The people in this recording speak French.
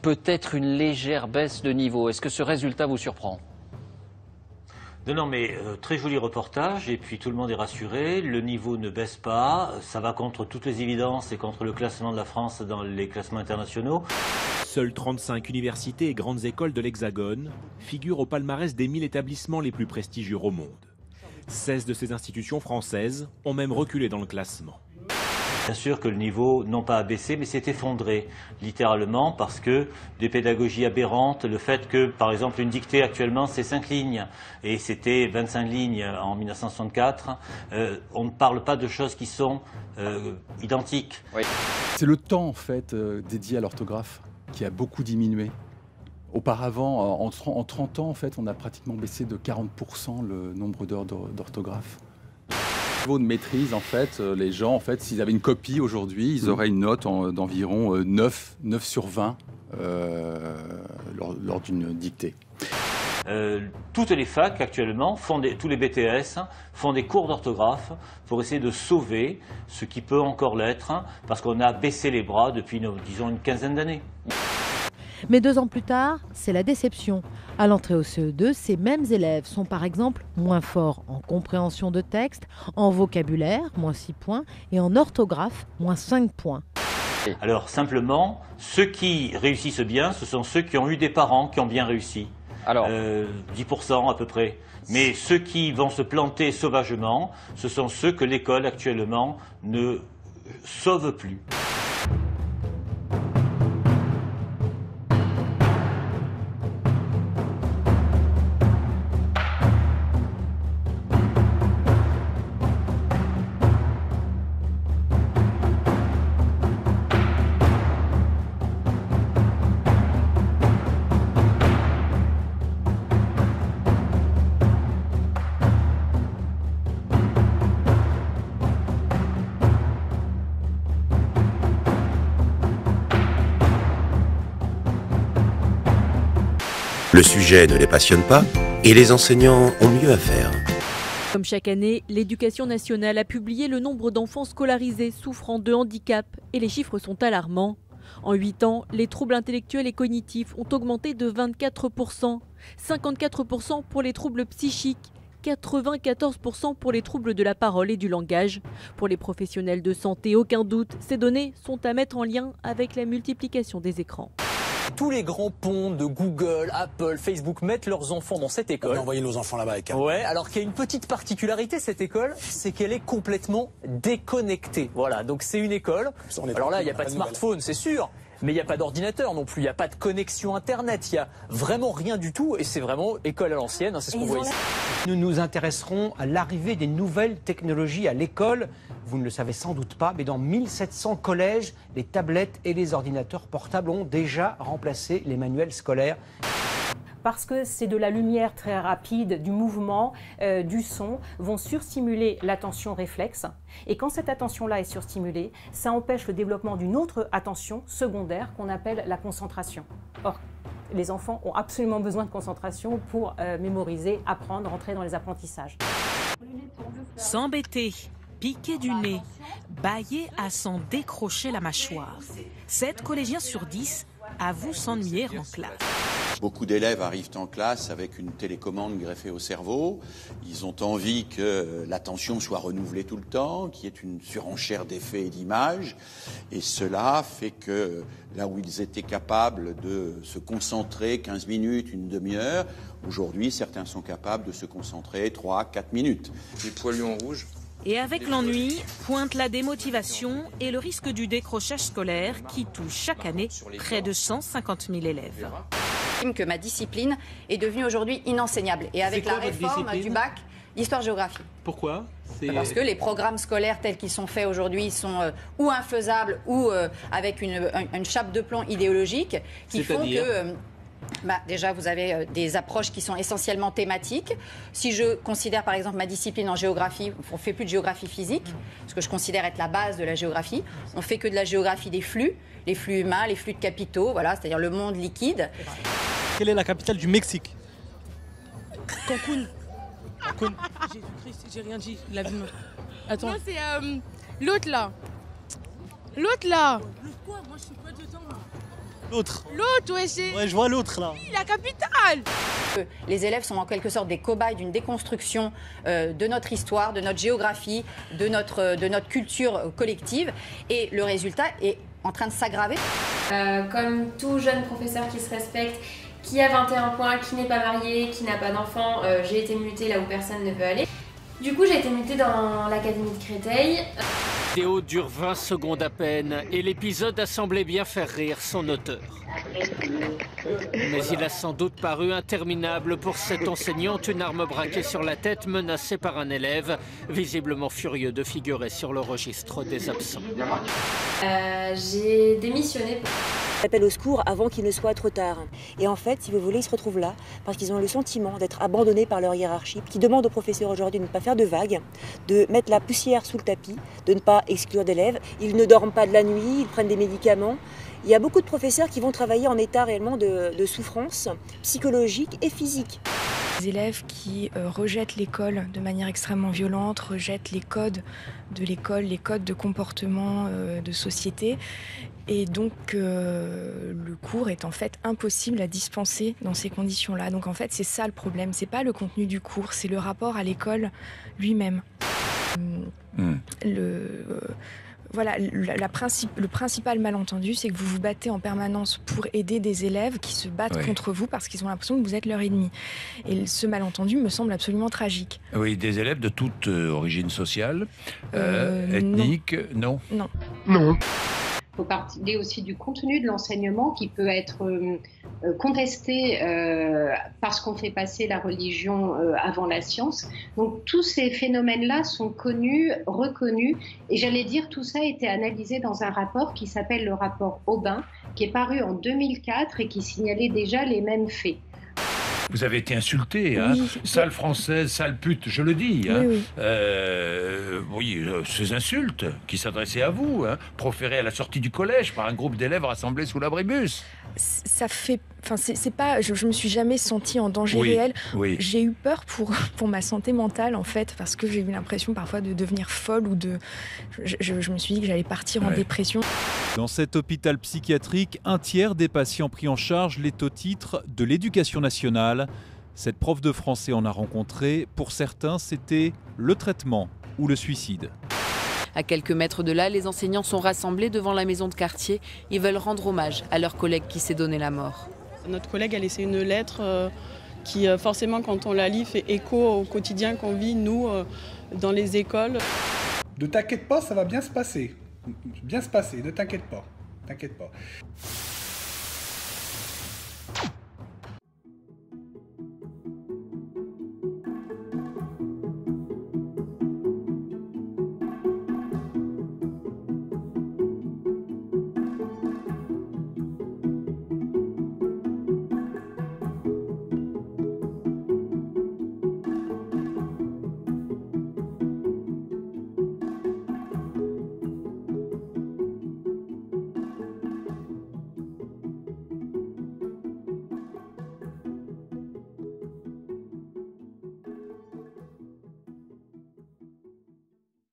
peut-être une légère baisse de niveau. Est-ce que ce résultat vous surprend ? Non, mais très joli reportage, et puis tout le monde est rassuré, le niveau ne baisse pas, ça va contre toutes les évidences et contre le classement de la France dans les classements internationaux. Seules 35 universités et grandes écoles de l'Hexagone figurent au palmarès des 1000 établissements les plus prestigieux au monde. 16 de ces institutions françaises ont même reculé dans le classement. Bien sûr que le niveau, non pas a baissé, mais s'est effondré, littéralement, parce que des pédagogies aberrantes, le fait que, par exemple, une dictée actuellement, c'est 5 lignes, et c'était 25 lignes en 1964, on ne parle pas de choses qui sont identiques. Oui. C'est le temps, en fait, dédié à l'orthographe qui a beaucoup diminué. Auparavant, en 30 ans, en fait, on a pratiquement baissé de 40% le nombre d'heures d'orthographe. Niveau de maîtrise, en fait, les gens, en fait, s'ils avaient une copie aujourd'hui, ils auraient une note d'environ 9 sur 20 lors d'une dictée. Toutes les facs actuellement, tous les BTS font des cours d'orthographe pour essayer de sauver ce qui peut encore l'être, parce qu'on a baissé les bras depuis, disons, une quinzaine d'années. Mais 2 ans plus tard, c'est la déception. À l'entrée au CE2, ces mêmes élèves sont par exemple moins forts en compréhension de texte, en vocabulaire, moins 6 points, et en orthographe, moins 5 points. Alors simplement, ceux qui réussissent bien, ce sont ceux qui ont eu des parents qui ont bien réussi. Alors, 10% à peu près. Mais ceux qui vont se planter sauvagement, ce sont ceux que l'école actuellement ne sauve plus. Le sujet ne les passionne pas et les enseignants ont mieux à faire. Comme chaque année, l'Éducation nationale a publié le nombre d'enfants scolarisés souffrant de handicap et les chiffres sont alarmants. En 8 ans, les troubles intellectuels et cognitifs ont augmenté de 24%, 54% pour les troubles psychiques, 94% pour les troubles de la parole et du langage. Pour les professionnels de santé, aucun doute, ces données sont à mettre en lien avec la multiplication des écrans. Tous les grands ponts de Google, Apple, Facebook mettent leurs enfants dans cette école. On a envoyé nos enfants là-bas avec un... Ouais, alors qu'il y a une petite particularité, cette école, c'est qu'elle est complètement déconnectée. Voilà, donc c'est une école. Alors là, il n'y a pas de smartphone, c'est sûr. Mais il n'y a pas d'ordinateur non plus, il n'y a pas de connexion Internet, il n'y a vraiment rien du tout et c'est vraiment école à l'ancienne, hein, c'est ce qu'on voit ici. Nous nous intéresserons à l'arrivée des nouvelles technologies à l'école. Vous ne le savez sans doute pas, mais dans 1700 collèges, les tablettes et les ordinateurs portables ont déjà remplacé les manuels scolaires. Parce que c'est de la lumière très rapide, du mouvement, du son, vont surstimuler l'attention réflexe. Et quand cette attention-là est surstimulée, ça empêche le développement d'une autre attention secondaire qu'on appelle la concentration. Or, les enfants ont absolument besoin de concentration pour mémoriser, apprendre, rentrer dans les apprentissages. S'embêter, piquer du nez, bâiller à s'en décrocher la mâchoire. 7 collégiens sur 10 avouent s'ennuyer en classe. Beaucoup d'élèves arrivent en classe avec une télécommande greffée au cerveau. Ils ont envie que l'attention soit renouvelée tout le temps, qu'il y ait une surenchère d'effets et d'images. Et cela fait que là où ils étaient capables de se concentrer 15 minutes, une demi-heure, aujourd'hui certains sont capables de se concentrer 3-4 minutes. Les poilus rouges. Et avec l'ennui, pointe la démotivation et le risque du décrochage scolaire qui touche chaque année près de 150 000 élèves. Que ma discipline est devenue aujourd'hui inenseignable. Et avec la réforme du bac, l'histoire-géographie. Pourquoi ? Parce que les programmes scolaires tels qu'ils sont faits aujourd'hui sont ou infaisables ou avec une chape de plomb idéologique qui font que... déjà, vous avez des approches qui sont essentiellement thématiques. Si je considère par exemple ma discipline en géographie, on ne fait plus de géographie physique, ce que je considère être la base de la géographie. On ne fait que de la géographie des flux, les flux humains, les flux de capitaux, voilà, c'est-à-dire le monde liquide. Quelle est la capitale du Mexique ? Cancun. Cancun. J'ai rien dit, la vie. Attends. Non, c'est l'autre là. L'autre là. L'autre quoi ? Moi je suis pas dedans. L'autre. L'autre, ouais, c'est... Ouais, je vois l'autre, là. Oui, la capitale. Les élèves sont en quelque sorte des cobayes d'une déconstruction de notre histoire, de notre géographie, de notre culture collective. Et le résultat est en train de s'aggraver. Comme tout jeune professeur qui se respecte, qui a 21 points, qui n'est pas marié, qui n'a pas d'enfant, j'ai été mutée là où personne ne veut aller. Du coup, j'ai été mutée dans l'académie de Créteil. La vidéo dure 20 secondes à peine et l'épisode a semblé bien faire rire son auteur. Mais il a sans doute paru interminable pour cette enseignante, une arme braquée sur la tête, menacée par un élève, visiblement furieux de figurer sur le registre des absents. J'ai démissionné. Appel au secours avant qu'il ne soit trop tard. Et en fait, si vous voulez, ils se retrouvent là parce qu'ils ont le sentiment d'être abandonnés par leur hiérarchie, qui demande aux professeurs aujourd'hui de ne pas faire de vagues, de mettre la poussière sous le tapis, de ne pas exclure d'élèves. Ils ne dorment pas de la nuit, ils prennent des médicaments. Il y a beaucoup de professeurs qui vont travailler en état réellement de souffrance psychologique et physique. Des élèves qui rejettent l'école de manière extrêmement violente, rejettent les codes de l'école, les codes de comportement de société. Et donc le cours est en fait impossible à dispenser dans ces conditions-là. Donc en fait c'est ça le problème, c'est pas le contenu du cours, c'est le rapport à l'école lui-même. Voilà, le principal malentendu, c'est que vous vous battez en permanence pour aider des élèves qui se battent contre vous parce qu'ils ont l'impression que vous êtes leur ennemi. Et ce malentendu me semble absolument tragique. Oui, des élèves de toute origine sociale, ethnique, non. Non. Non. Il faut parler aussi du contenu de l'enseignement qui peut être contesté parce qu'on fait passer la religion avant la science. Donc tous ces phénomènes-là sont connus, reconnus, et j'allais dire tout ça a été analysé dans un rapport qui s'appelle le rapport Aubin, qui est paru en 2004 et qui signalait déjà les mêmes faits. Vous avez été insulté, hein, oui. Sale française, sale pute, je le dis. Hein. Oui. Ces insultes qui s'adressaient à vous, hein, proférées à la sortie du collège par un groupe d'élèves rassemblés sous l'abribus. Ça fait... Enfin, c'est pas... Je me suis jamais sentie en danger réel. Oui. J'ai eu peur pour ma santé mentale, en fait, parce que j'ai eu l'impression parfois de devenir folle ou de... Je me suis dit que j'allais partir en dépression. Dans cet hôpital psychiatrique, un tiers des patients pris en charge l'est au titre de l'éducation nationale. Cette prof de français en a rencontré. Pour certains, c'était le traitement ou le suicide. À quelques mètres de là, les enseignants sont rassemblés devant la maison de quartier. Ils veulent rendre hommage à leur collègue qui s'est donné la mort. Notre collègue a laissé une lettre qui, forcément, quand on la lit, fait écho au quotidien qu'on vit, nous, dans les écoles. Ne t'inquiète pas, ça va bien se passer. Bien se passer, ne t'inquiète pas. T'inquiète pas.